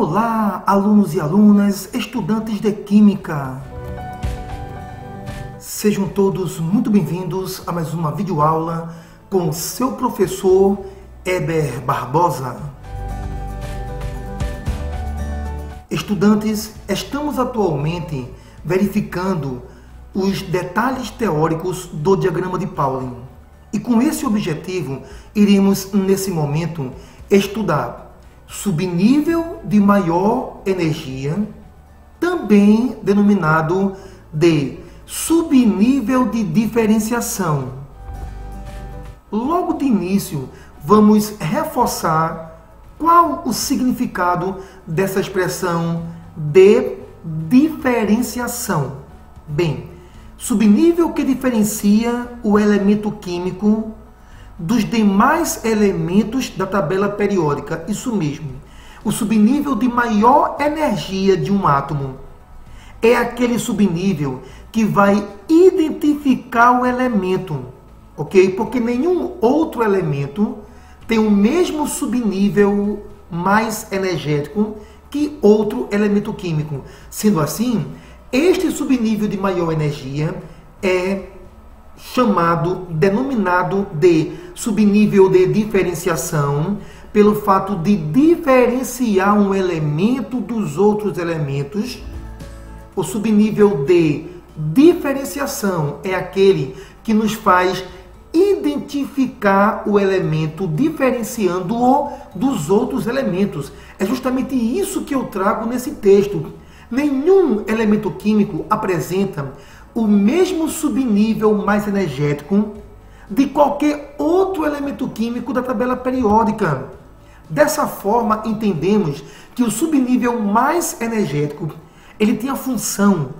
Olá, alunos e alunas, estudantes de Química! Sejam todos muito bem-vindos a mais uma videoaula com seu professor Heber Barbosa. Estudantes, estamos atualmente verificando os detalhes teóricos do diagrama de Pauling. E com esse objetivo, iremos nesse momento estudar subnível de maior energia, também denominado de subnível de diferenciação. Logo de início, vamos reforçar qual o significado dessa expressão de diferenciação. Bem, subnível que diferencia o elemento químico dos demais elementos da tabela periódica. Isso mesmo. O subnível de maior energia de um átomo é aquele subnível que vai identificar o elemento, ok? Porque nenhum outro elemento tem o mesmo subnível mais energético que outro elemento químico. Sendo assim, este subnível de maior energia é denominado de subnível de diferenciação, pelo fato de diferenciar um elemento dos outros elementos. O subnível de diferenciação é aquele que nos faz identificar o elemento diferenciando-o dos outros elementos. É justamente isso que eu trago nesse texto. Nenhum elemento químico apresenta o mesmo subnível mais energético de qualquer outro elemento químico da tabela periódica. Dessa forma, entendemos que o subnível mais energético ele tem a função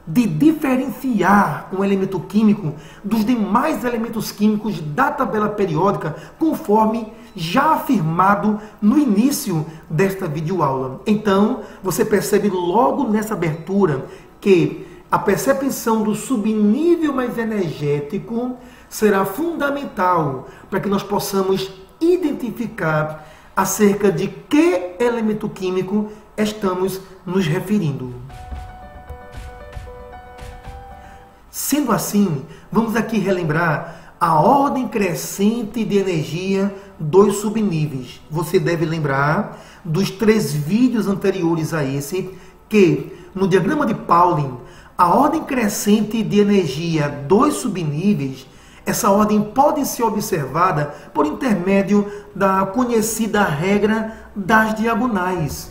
de diferenciar um elemento químico dos demais elementos químicos da tabela periódica, conforme já afirmado no início desta videoaula. Então, você percebe logo nessa abertura que a percepção do subnível mais energético será fundamental para que nós possamos identificar acerca de que elemento químico estamos nos referindo. Sendo assim, vamos aqui relembrar a ordem crescente de energia dos subníveis. Você deve lembrar dos 3 vídeos anteriores a esse que, no diagrama de Pauling, a ordem crescente de energia dos subníveis, essa ordem pode ser observada por intermédio da conhecida regra das diagonais.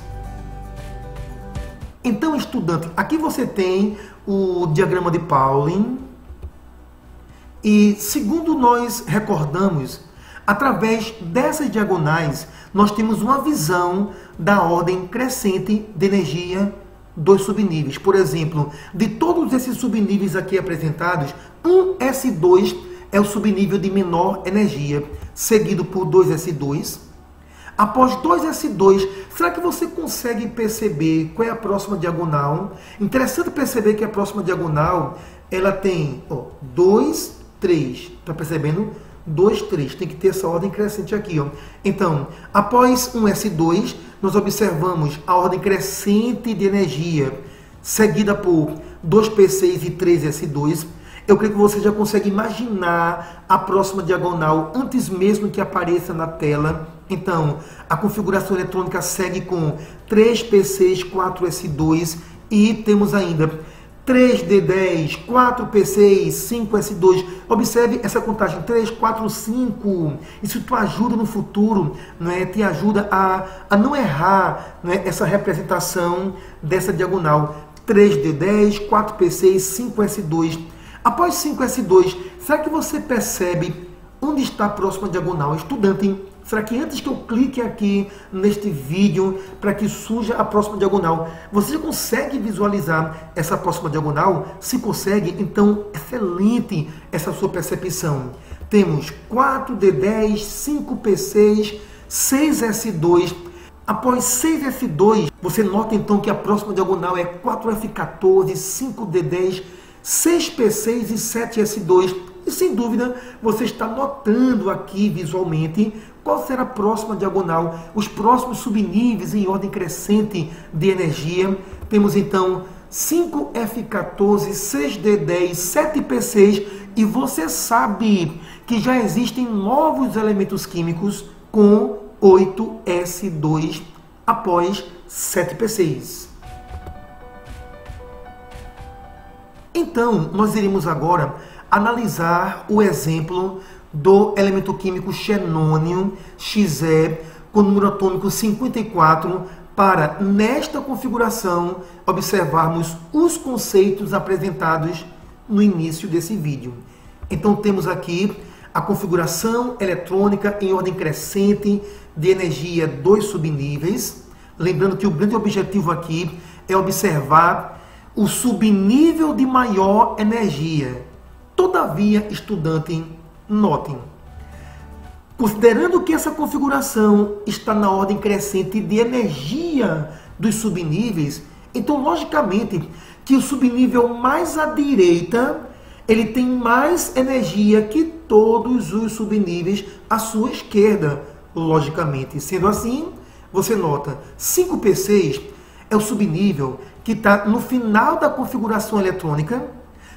Então, estudante, aqui você tem o diagrama de Pauling e, segundo nós recordamos, através dessas diagonais, nós temos uma visão da ordem crescente de energia dos subníveis. Por exemplo, de todos esses subníveis aqui apresentados, 1S2 é o subnível de menor energia, seguido por 2S2. Após 2S2, será que você consegue perceber qual é a próxima diagonal? Interessante perceber que a próxima diagonal, ela tem 2, 3. Está percebendo? 2, 3. Tem que ter essa ordem crescente aqui. Então, após 1S2, nós observamos a ordem crescente de energia, seguida por 2P6 e 3S2. Eu creio que você já consegue imaginar a próxima diagonal antes mesmo que apareça na tela. Então, a configuração eletrônica segue com 3P6, 4S2 e temos ainda 3D10, 4P6, 5S2. Observe essa contagem, 3, 4, 5. Isso te ajuda no futuro, né? Te ajuda a não errar, né, essa representação dessa diagonal. 3D10, 4P6, 5S2. Após 5S2, será que você percebe onde está a próxima diagonal? Estudante, será que antes que eu clique aqui neste vídeo para que surja a próxima diagonal, você já consegue visualizar essa próxima diagonal? Se consegue, então excelente essa sua percepção. Temos 4D10, 5P6, 6S2. Após 6S2, você nota então que a próxima diagonal é 4F14, 5D10, 6P6 e 7S2. E sem dúvida você está notando aqui visualmente qual será a próxima diagonal, os próximos subníveis em ordem crescente de energia. Temos então 5F14, 6D10, 7P6 e você sabe que já existem novos elementos químicos com 8S2 após 7P6. Então, nós iremos agora analisar o exemplo do elemento químico xenônio Xe com número atômico 54 para, nesta configuração, observarmos os conceitos apresentados no início desse vídeo. Então, temos aqui a configuração eletrônica em ordem crescente de energia dos subníveis. Lembrando que o grande objetivo aqui é observar o subnível de maior energia. Todavia, estudante, notem, considerando que essa configuração está na ordem crescente de energia dos subníveis, então, logicamente, que o subnível mais à direita, ele tem mais energia que todos os subníveis à sua esquerda, logicamente. Sendo assim, você nota, 5P6 é o subnível que está no final da configuração eletrônica,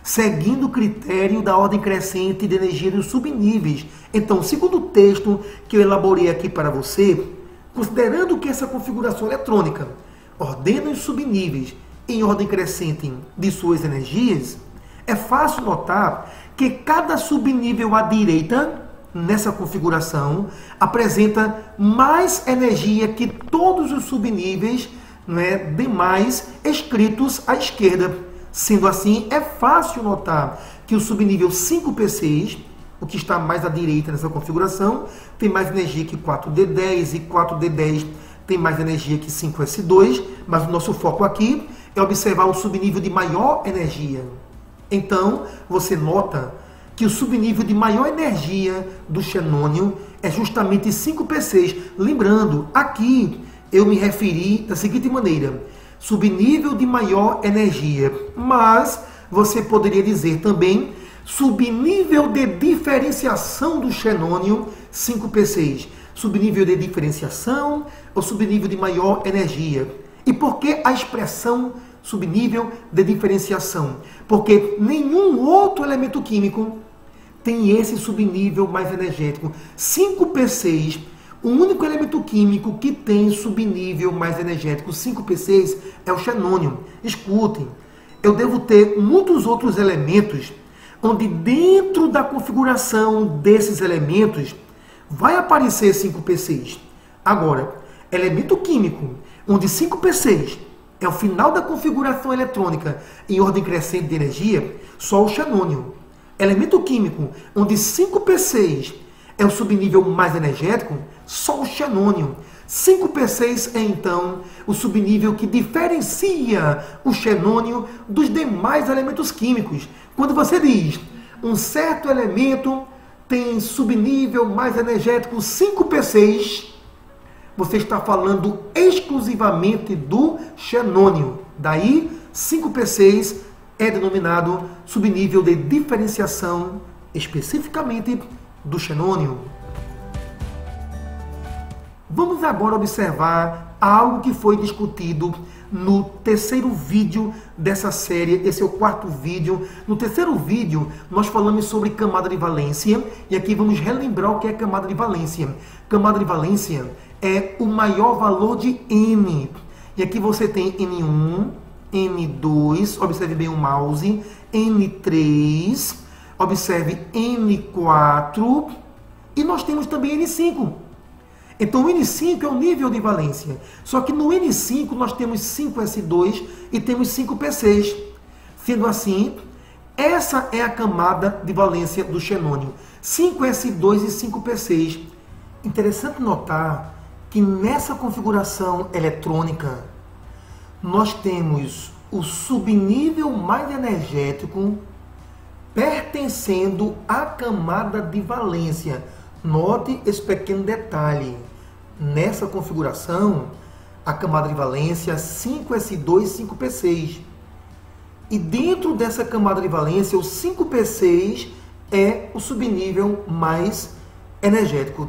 seguindo o critério da ordem crescente de energia dos subníveis. Então, segundo o texto que eu elaborei aqui para você, considerando que essa configuração eletrônica ordena os subníveis em ordem crescente de suas energias, é fácil notar que cada subnível à direita, nessa configuração, apresenta mais energia que todos os subníveis demais escritos à esquerda. Sendo assim, é fácil notar que o subnível 5P6, o que está mais à direita nessa configuração, tem mais energia que 4D10 e 4D10 tem mais energia que 5S2, mas o nosso foco aqui é observar o subnível de maior energia. Então, você nota que o subnível de maior energia do xenônio é justamente 5P6. Lembrando, aqui eu me referi da seguinte maneira: subnível de maior energia, mas você poderia dizer também subnível de diferenciação do xenônio 5P6. Subnível de diferenciação ou subnível de maior energia. E por que a expressão subnível de diferenciação? Porque nenhum outro elemento químico tem esse subnível mais energético. 5P6, o único elemento químico que tem subnível mais energético, 5P6, é o xenônio. Escutem, eu devo ter muitos outros elementos onde dentro da configuração desses elementos vai aparecer 5P6. Agora, elemento químico onde 5P6 é o final da configuração eletrônica em ordem crescente de energia, só o xenônio. Elemento químico onde 5P6 é o subnível mais energético, só o xenônio. 5P6 é, então, o subnível que diferencia o xenônio dos demais elementos químicos. Quando você diz um certo elemento tem subnível mais energético 5P6, você está falando exclusivamente do xenônio. Daí, 5P6 é denominado subnível de diferenciação, especificamente do xenônio. Vamos agora observar algo que foi discutido no terceiro vídeo dessa série. Esse é o quarto vídeo. No terceiro vídeo, nós falamos sobre camada de valência. E aqui vamos relembrar o que é camada de valência. Camada de valência é o maior valor de N. E aqui você tem N1, N2, observe bem o mouse, N3, observe N4, e nós temos também N5. Então o N5 é o nível de valência. Só que no N5 nós temos 5S2 e temos 5P6. Sendo assim, essa é a camada de valência do xenônio. 5S2 e 5P6. Interessante notar que nessa configuração eletrônica nós temos o subnível mais energético pertencendo à camada de valência. Note esse pequeno detalhe. Nessa configuração, a camada de valência 5S2 e 5P6. E dentro dessa camada de valência, o 5P6 é o subnível mais energético.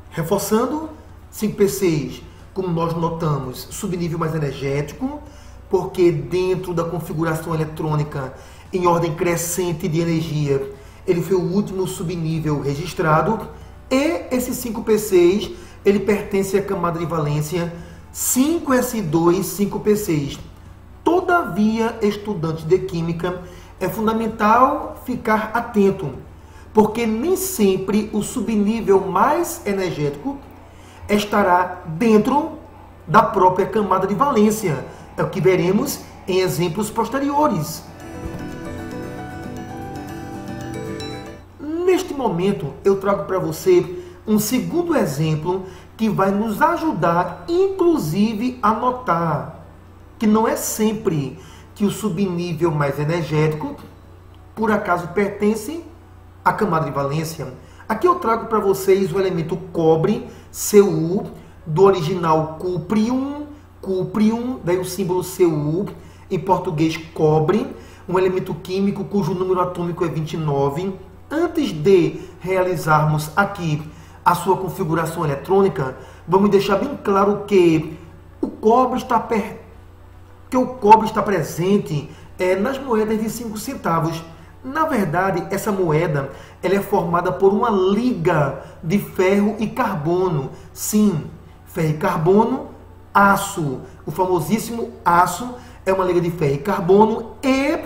Reforçando, 5P6, como nós notamos, subnível mais energético, porque dentro da configuração eletrônica em ordem crescente de energia, ele foi o último subnível registrado, e esse 5P6, ele pertence à camada de valência 5S2, 5P6. Todavia, estudante de química, é fundamental ficar atento, porque nem sempre o subnível mais energético estará dentro da própria camada de valência. É o que veremos em exemplos posteriores. Neste momento, eu trago para você um segundo exemplo que vai nos ajudar, inclusive, a notar que não é sempre que o subnível mais energético, por acaso, pertence à camada de valência. Aqui eu trago para vocês o elemento cobre, Cu, do original cuprium, daí o símbolo Cu, em português cobre, um elemento químico cujo número atômico é 29. Antes de realizarmos aqui a sua configuração eletrônica, vamos deixar bem claro que o cobre está presente nas moedas de 5 centavos. Na verdade, essa moeda ela é formada por uma liga de ferro e carbono. Sim, ferro e carbono, aço. O famosíssimo aço é uma liga de ferro e carbono, e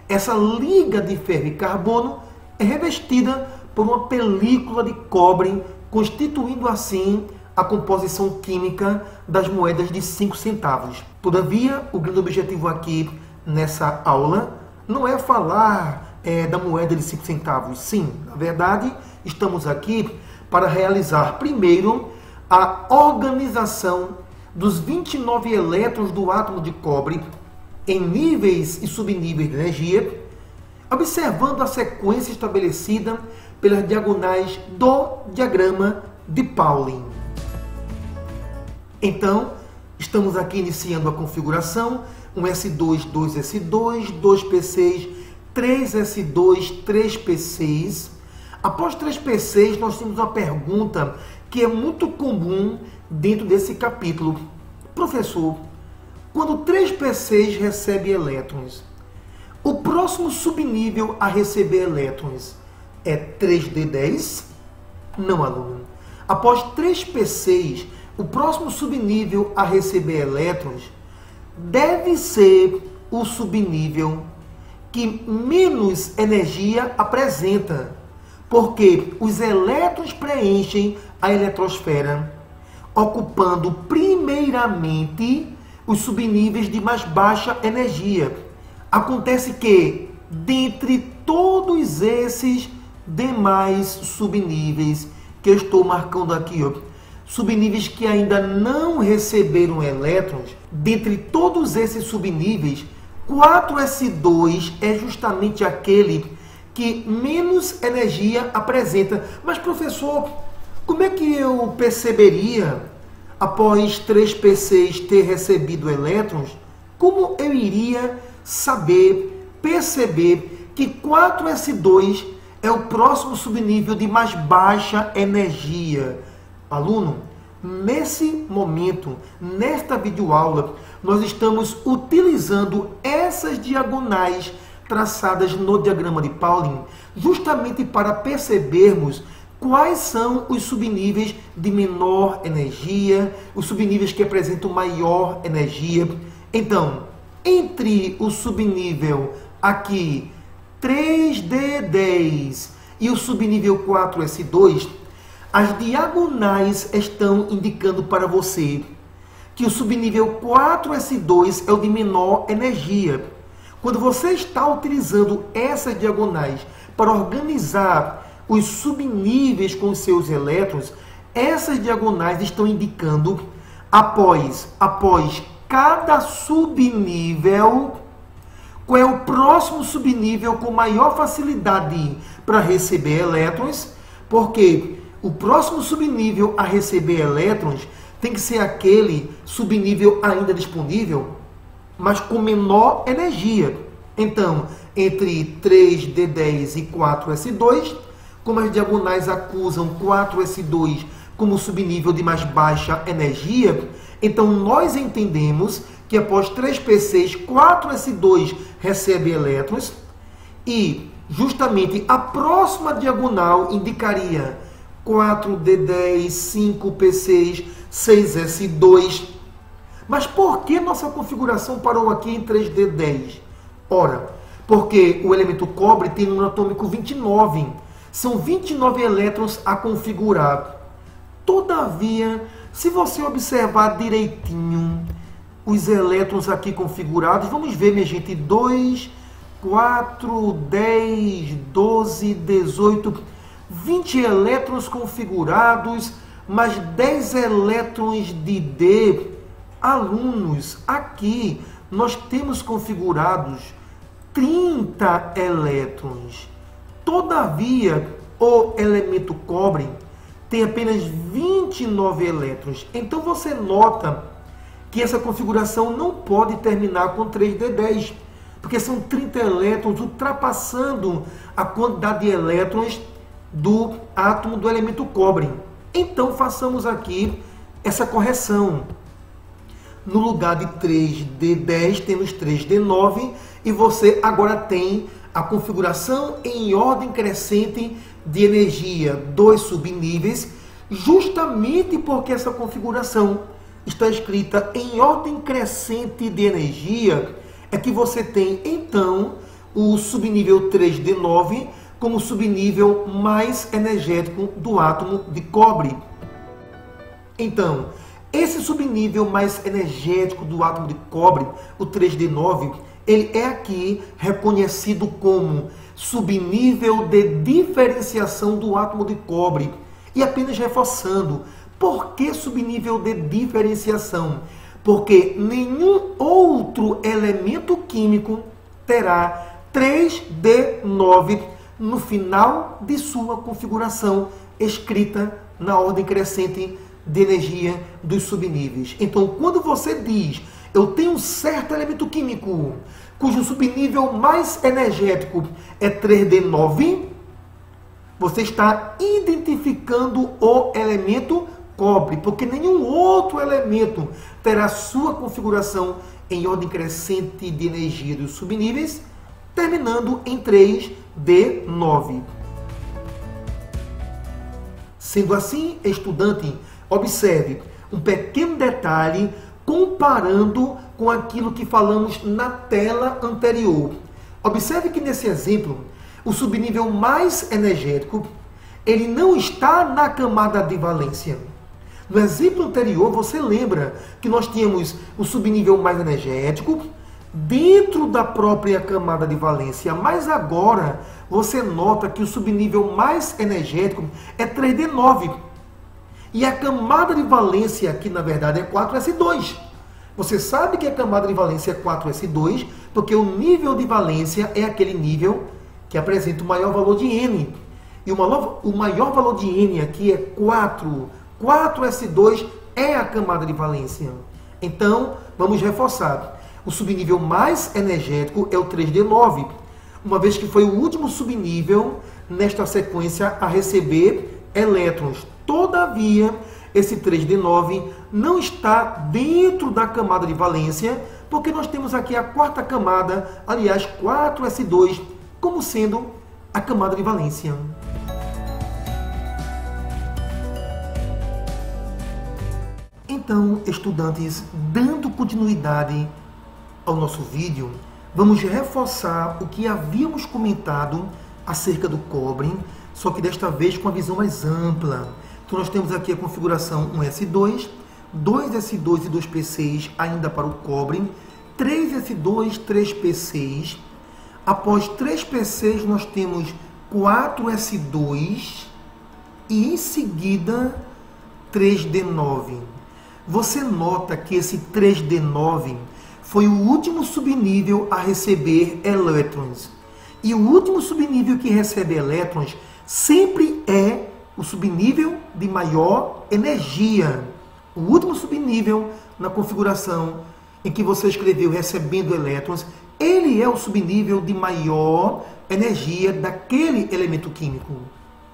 essa liga de ferro e carbono é revestida por uma película de cobre, constituindo assim a composição química das moedas de 5 centavos. Todavia, o grande objetivo aqui nessa aula não é falar da moeda de 5 centavos. Sim, na verdade, estamos aqui para realizar primeiro a organização dos 29 elétrons do átomo de cobre em níveis e subníveis de energia, observando a sequência estabelecida pelas diagonais do diagrama de Pauling. Então, estamos aqui iniciando a configuração, um S2, 2S2, 2P6, 3S2, 3P6. Após 3P6, nós temos uma pergunta que é muito comum dentro desse capítulo. Professor, quando 3P6 recebe elétrons, o próximo subnível a receber elétrons é 3D10? Não, aluno. Após 3P6, o próximo subnível a receber elétrons deve ser o subnível que menos energia apresenta, porque os elétrons preenchem a eletrosfera, ocupando primeiramente os subníveis de mais baixa energia. Acontece que, dentre todos esses demais subníveis que eu estou marcando aqui, subníveis que ainda não receberam elétrons, dentre todos esses subníveis, 4S2 é justamente aquele que menos energia apresenta. Mas, professor, como é que eu perceberia, após 3P6 ter recebido elétrons, como eu iria perceber que 4S2 é o próximo subnível de mais baixa energia? Aluno, nesse momento, nesta videoaula, nós estamos utilizando essas diagonais traçadas no diagrama de Pauling, justamente para percebermos quais são os subníveis de menor energia, os subníveis que apresentam maior energia. Então, entre o subnível aqui 3D10 e o subnível 4S2, as diagonais estão indicando para você que o subnível 4S2 é o de menor energia. Quando você está utilizando essas diagonais para organizar os subníveis com os seus elétrons, essas diagonais estão indicando, após cada subnível, qual é o próximo subnível com maior facilidade para receber elétrons, porque o próximo subnível a receber elétrons tem que ser aquele subnível ainda disponível, mas com menor energia. Então, entre 3D10 e 4S2, como as diagonais acusam 4S2 como subnível de mais baixa energia, então nós entendemos que após 3P6, 4S2 recebe elétrons e justamente a próxima diagonal indicaria 4D10, 5P6, 6S2. Mas por que nossa configuração parou aqui em 3D10? Ora, porque o elemento cobre tem número atômico 29. São 29 elétrons a configurar. Todavia, se você observar direitinho os elétrons aqui configurados, vamos ver, minha gente, 2, 4, 10, 12, 18, 20 elétrons configurados, mais 10 elétrons de D. Alunos, aqui nós temos configurados 30 elétrons. Todavia, o elemento cobre tem apenas 29 elétrons. Então você nota que essa configuração não pode terminar com 3D10, porque são 30 elétrons ultrapassando a quantidade de elétrons do átomo do elemento cobre. Então façamos aqui essa correção. No lugar de 3D10 temos 3D9 e você agora tem a configuração em ordem crescente de energia dos subníveis, justamente porque essa configuração está escrita em ordem crescente de energia, é que você tem então o subnível 3D9 como subnível mais energético do átomo de cobre. Então, esse subnível mais energético do átomo de cobre, o 3D9, ele é aqui reconhecido como subnível de diferenciação do átomo de cobre. E apenas reforçando, por que subnível de diferenciação? Porque nenhum outro elemento químico terá 3D9 no final de sua configuração, escrita na ordem crescente de energia dos subníveis. Então, quando você diz, eu tenho um certo elemento químico, cujo subnível mais energético é 3D9, você está identificando o elemento cobre, porque nenhum outro elemento terá sua configuração em ordem crescente de energia dos subníveis, terminando em 3D9. Sendo assim, estudante, observe um pequeno detalhe comparando com aquilo que falamos na tela anterior. Observe que nesse exemplo, o subnível mais energético, ele não está na camada de valência. No exemplo anterior, você lembra que nós tínhamos o subnível mais energético dentro da própria camada de valência, mas agora você nota que o subnível mais energético é 3D9. E a camada de valência aqui, na verdade, é 4S2. Você sabe que a camada de valência é 4S2, porque o nível de valência é aquele nível que apresenta o maior valor de N. E o maior valor de N aqui é 4. 4S2 é a camada de valência. Então, vamos reforçar. O subnível mais energético é o 3D9, uma vez que foi o último subnível nesta sequência a receber elétrons. Todavia, esse 3D9 não está dentro da camada de valência, porque nós temos aqui a quarta camada, aliás, 4S2, como sendo a camada de valência. Então, estudantes, dando continuidade ao nosso vídeo, vamos reforçar o que havíamos comentado acerca do cobre, só que desta vez com a visão mais ampla. Então nós temos aqui a configuração 1S2, 2S2 e 2P6 ainda para o cobre, 3S2, 3P6. Após 3P6 nós temos 4S2 e em seguida 3D9. Você nota que esse 3D9 foi o último subnível a receber elétrons. E o último subnível que recebe elétrons sempre é o subnível de maior energia. O último subnível na configuração em que você escreveu recebendo elétrons ele é o subnível de maior energia daquele elemento químico.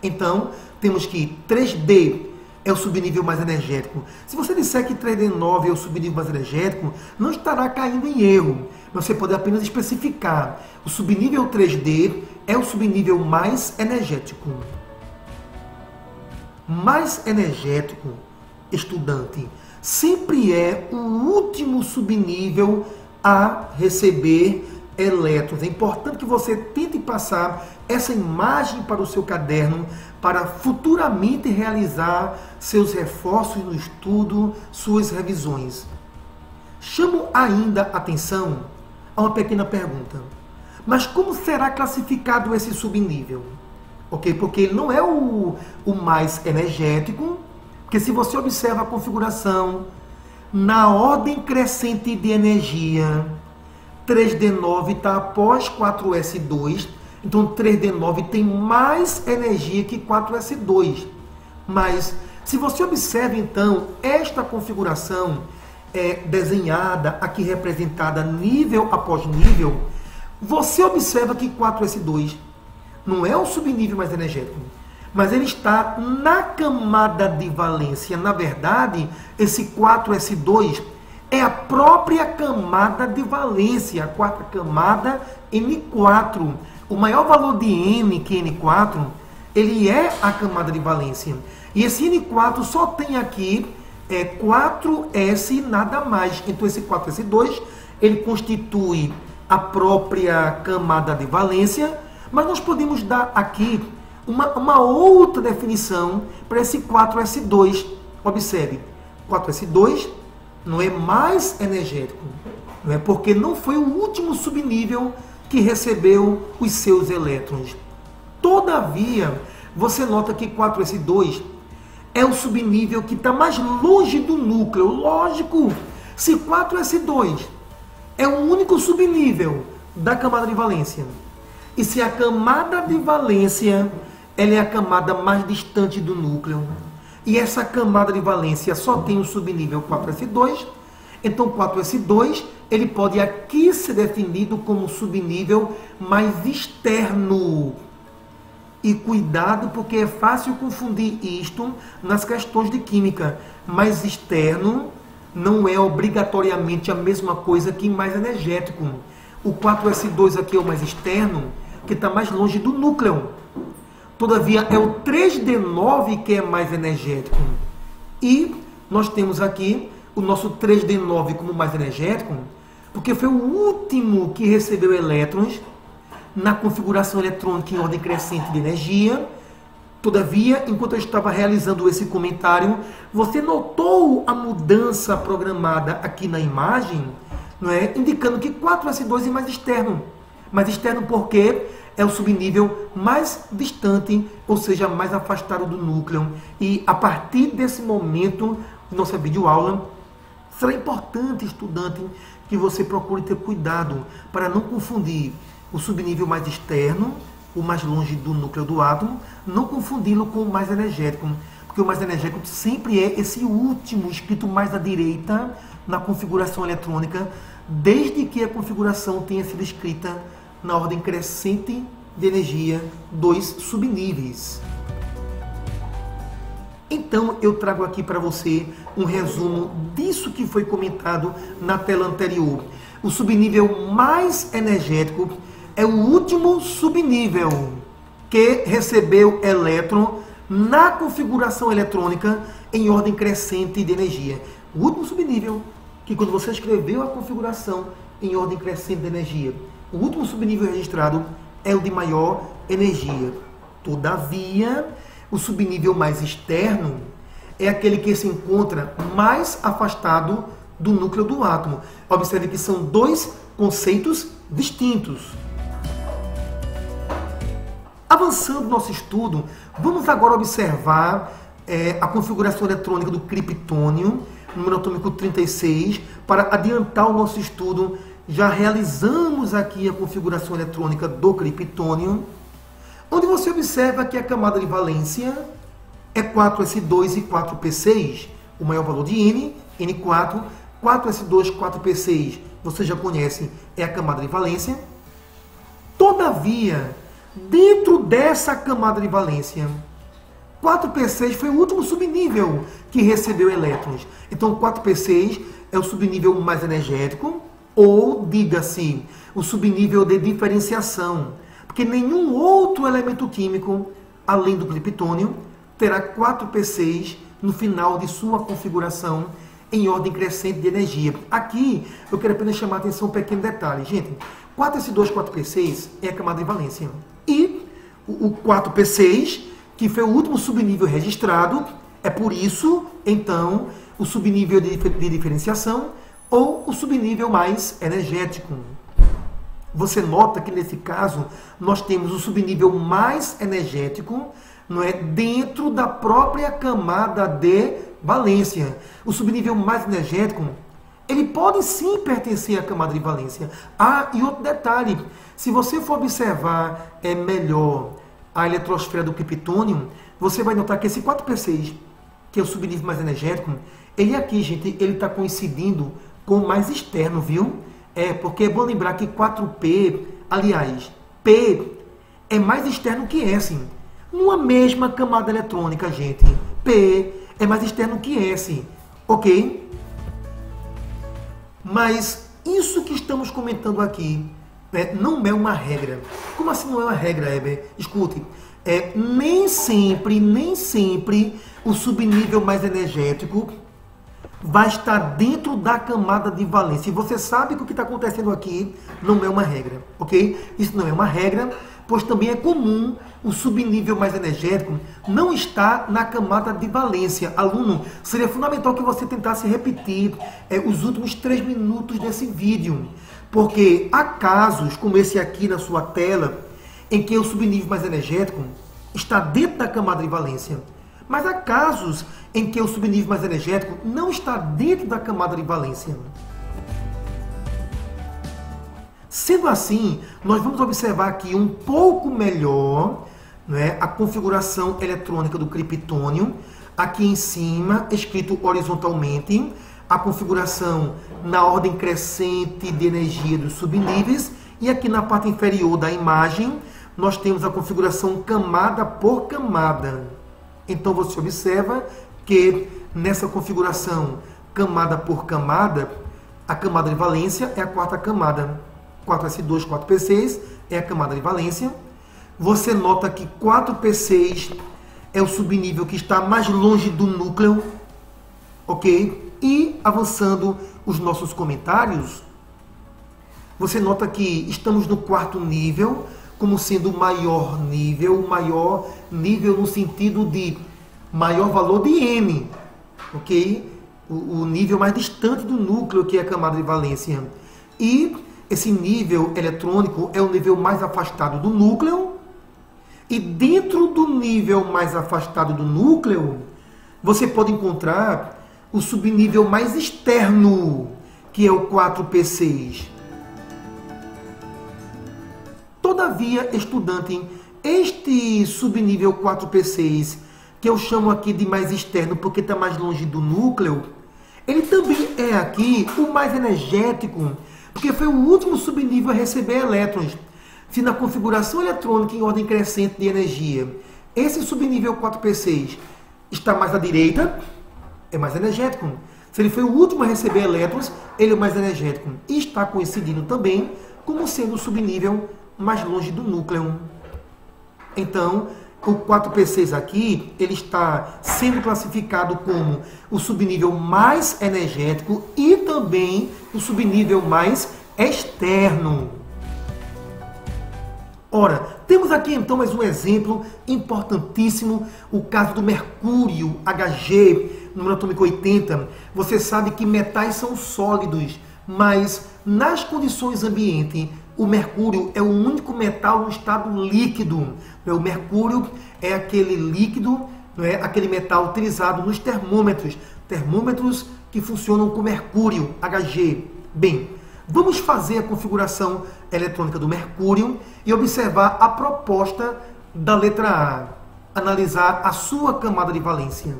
Então, temos que 3D é o subnível mais energético. Se você disser que 3D9 é o subnível mais energético, não estará caindo em erro. Você pode apenas especificar. O subnível 3D é o subnível mais energético. Mais energético, estudante, sempre é o último subnível a receber elétrons. É importante que você tente passar essa imagem para o seu caderno para futuramente realizar seus reforços no estudo, suas revisões. Chamo ainda atenção a uma pequena pergunta. Mas como será classificado esse subnível? Ok? Porque ele não é o mais energético, porque se você observa a configuração, na ordem crescente de energia, 3D9 está após 4S2, então 3D9 tem mais energia que 4S2. Mas, se você observa então, esta configuração desenhada, aqui representada nível após nível, você observa que 4S2 não é o subnível mais energético, mas ele está na camada de valência. Na verdade, esse 4S2 é a própria camada de valência, a quarta camada N4. O maior valor de N, que é N4, ele é a camada de valência. E esse N4 só tem aqui 4S e nada mais. Então esse 4S2, ele constitui a própria camada de valência, mas nós podemos dar aqui uma outra definição para esse 4S2. Observe, 4S2 não é mais energético, não é porque não foi o último subnível que recebeu os seus elétrons. Todavia, você nota que 4S2 é o subnível que está mais longe do núcleo. Lógico, se 4S2 é o único subnível da camada de valência, e se a camada de valência ela é a camada mais distante do núcleo, e essa camada de valência só tem o subnível 4S2, então 4S2 ele pode aqui ser definido como subnível mais externo. E cuidado, porque é fácil confundir isto nas questões de química. Mais externo não é obrigatoriamente a mesma coisa que mais energético. O 4S2 aqui é o mais externo, que está mais longe do núcleo. Todavia, é o 3D9 que é mais energético. E nós temos aqui o nosso 3D9 como mais energético, porque foi o último que recebeu elétrons na configuração eletrônica em ordem crescente de energia. Todavia, enquanto eu estava realizando esse comentário, você notou a mudança programada aqui na imagem, não é? Indicando que 4S2 é mais externo. Mais externo porque é o subnível mais distante, ou seja, mais afastado do núcleo. E a partir desse momento, nossa videoaula, será importante, estudante, que você procure ter cuidado para não confundir o subnível mais externo, o mais longe do núcleo do átomo, não confundi-lo com o mais energético, porque o mais energético sempre é esse último, escrito mais à direita na configuração eletrônica, desde que a configuração tenha sido escrita na ordem crescente de energia dos subníveis. Então, eu trago aqui para você um resumo disso que foi comentado na tela anterior. O subnível mais energético é o último subnível que recebeu elétron na configuração eletrônica em ordem crescente de energia. O último subnível que, quando você escreveu a configuração em ordem crescente de energia, o último subnível registrado é o de maior energia. Todavia, o subnível mais externo é aquele que se encontra mais afastado do núcleo do átomo. Observe que são dois conceitos distintos. Avançando no nosso estudo, vamos agora observar a configuração eletrônica do criptônio, número atômico 36. Para adiantar o nosso estudo, já realizamos aqui a configuração eletrônica do criptônio, onde você observa que a camada de valência é 4S2 e 4P6, o maior valor de N, N4, 4S2, 4P6, você já conhece, é a camada de valência. Todavia, dentro dessa camada de valência, 4p6 foi o último subnível que recebeu elétrons. Então, 4p6 é o subnível mais energético, ou, diga-se, o subnível de diferenciação. Porque nenhum outro elemento químico, além do criptônio, terá 4p6 no final de sua configuração em ordem crescente de energia. Aqui, eu quero apenas chamar a atenção um pequeno detalhe. Gente, 4s2, 4p6 é a camada de valência. E o 4p6, que foi o último subnível registrado, é por isso, então, o subnível de diferenciação ou o subnível mais energético. Você nota que, nesse caso, nós temos o subnível mais energético, não é, dentro da própria camada de valência. O subnível mais energético, ele pode sim pertencer à camada de valência. Ah, e outro detalhe, se você for observar melhor a eletrosfera do criptônio, você vai notar que esse 4p6, que é o subnível mais energético, ele aqui, gente, ele está coincidindo com o mais externo, viu? Porque é bom lembrar que 4p, aliás, P é mais externo que S. Numa mesma camada eletrônica, gente, P é mais externo que S, ok? Mas isso que estamos comentando aqui não é uma regra. Como assim não é uma regra, Heber? Escute, nem sempre o subnível mais energético vai estar dentro da camada de valência. E você sabe que o que está acontecendo aqui não é uma regra, ok? Isso não é uma regra, pois também é comum o subnível mais energético não estar na camada de valência. Aluno, seria fundamental que você tentasse repetir os últimos 3 minutos desse vídeo, porque há casos, como esse aqui na sua tela, em que o subnível mais energético está dentro da camada de valência. Mas há casos em que o subnível mais energético não está dentro da camada de valência. Sendo assim, nós vamos observar aqui um pouco melhor, né, a configuração eletrônica do criptônio. Aqui em cima, escrito horizontalmente, a configuração na ordem crescente de energia dos subníveis. E aqui na parte inferior da imagem, nós temos a configuração camada por camada. Então você observa que nessa configuração camada por camada, a camada de valência é a quarta camada. 4s2, 4p6 é a camada de valência. Você nota que 4p6 é o subnível que está mais longe do núcleo, ok? E avançando os nossos comentários, você nota que estamos no quarto nível, como sendo o maior nível no sentido de maior valor de M, ok? O nível mais distante do núcleo, que é a camada de valência. E esse nível eletrônico é o nível mais afastado do núcleo. E dentro do nível mais afastado do núcleo, você pode encontrar o subnível mais externo, que é o 4p6. Todavia, estudante, este subnível 4p6, que eu chamo aqui de mais externo porque está mais longe do núcleo, ele também é aqui o mais energético, porque foi o último subnível a receber elétrons. Se na configuração eletrônica em ordem crescente de energia, esse subnível 4p6 está mais à direita, é mais energético. Se ele foi o último a receber elétrons, ele é o mais energético. E está coincidindo também como sendo o subnível mais longe do núcleo. Então, o 4p6 aqui, ele está sendo classificado como o subnível mais energético e também o subnível mais externo. Ora, temos aqui então mais um exemplo importantíssimo, o caso do mercúrio, Hg, número atômico 80. Você sabe que metais são sólidos, mas nas condições ambiente, o mercúrio é o único metal no estado líquido. O mercúrio é aquele líquido, aquele metal utilizado nos termômetros. Termômetros que funcionam com mercúrio, Hg. Bem, vamos fazer a configuração eletrônica do mercúrio e observar a proposta da letra A. Analisar a sua camada de valência.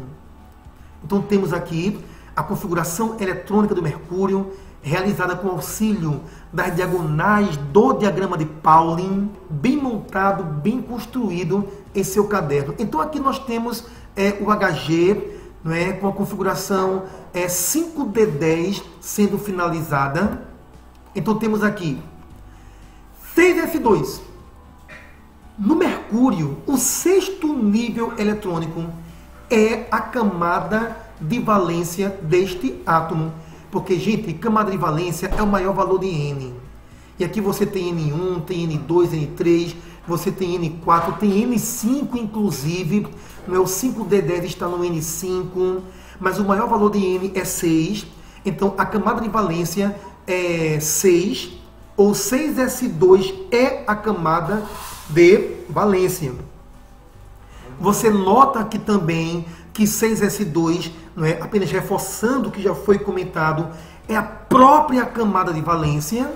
Então temos aqui a configuração eletrônica do mercúrio. realizada com auxílio das diagonais do diagrama de Pauling, bem montado, bem construído em seu caderno. Então aqui nós temos o HG, não é, com a configuração 5D10 sendo finalizada. Então temos aqui 6S2. No Mercúrio, o sexto nível eletrônico é a camada de valência deste átomo. Porque, gente, camada de valência é o maior valor de N. E aqui você tem N1, tem N2, N3, você tem N4, tem N5 inclusive. Não é, o 5D10 está no N5, mas o maior valor de N é 6. Então, a camada de valência é 6, ou 6S2 é a camada de valência. Você nota aqui também que 6S2, não é, apenas reforçando o que já foi comentado, é a própria camada de valência.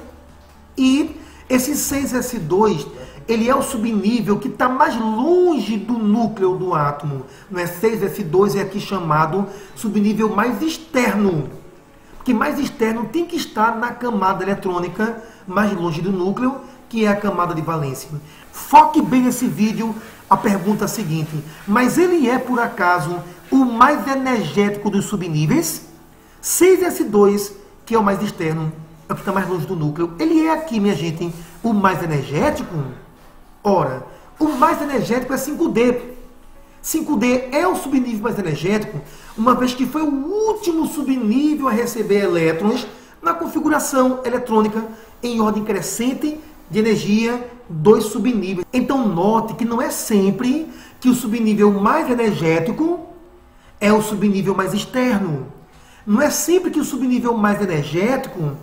E esse 6S2, ele é o subnível que está mais longe do núcleo do átomo. Não é? 6S2 é aqui chamado subnível mais externo. Porque mais externo tem que estar na camada eletrônica mais longe do núcleo, que é a camada de valência. Foque bem nesse vídeo a pergunta seguinte: mas ele é, por acaso, o mais energético dos subníveis? 6S2, que é o mais externo, é o que está mais longe do núcleo, ele é aqui, minha gente, o mais energético? Ora, o mais energético é 5D. 5D é o subnível mais energético, uma vez que foi o último subnível a receber elétrons na configuração eletrônica em ordem crescente de energia dos subníveis. Então note que não é sempre que o subnível mais energético é o subnível mais externo. Não é sempre que o subnível mais energético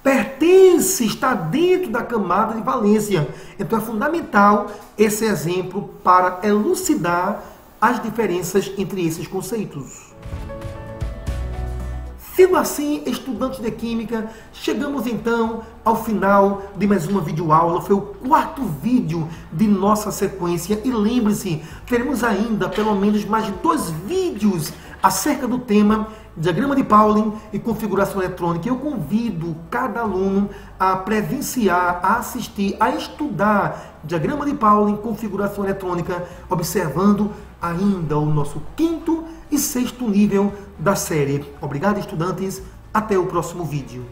pertence, está dentro da camada de valência. Então é fundamental esse exemplo para elucidar as diferenças entre esses conceitos. Sendo assim, estudantes de Química, chegamos então ao final de mais uma videoaula. Foi o quarto vídeo de nossa sequência. E lembre-se, teremos ainda pelo menos mais 2 vídeos acerca do tema diagrama de Pauling e configuração eletrônica. Eu convido cada aluno a presenciar, a assistir, a estudar diagrama de Pauling, configuração eletrônica, observando ainda o nosso 5º e 6º nível da série. Obrigado, estudantes. Até o próximo vídeo.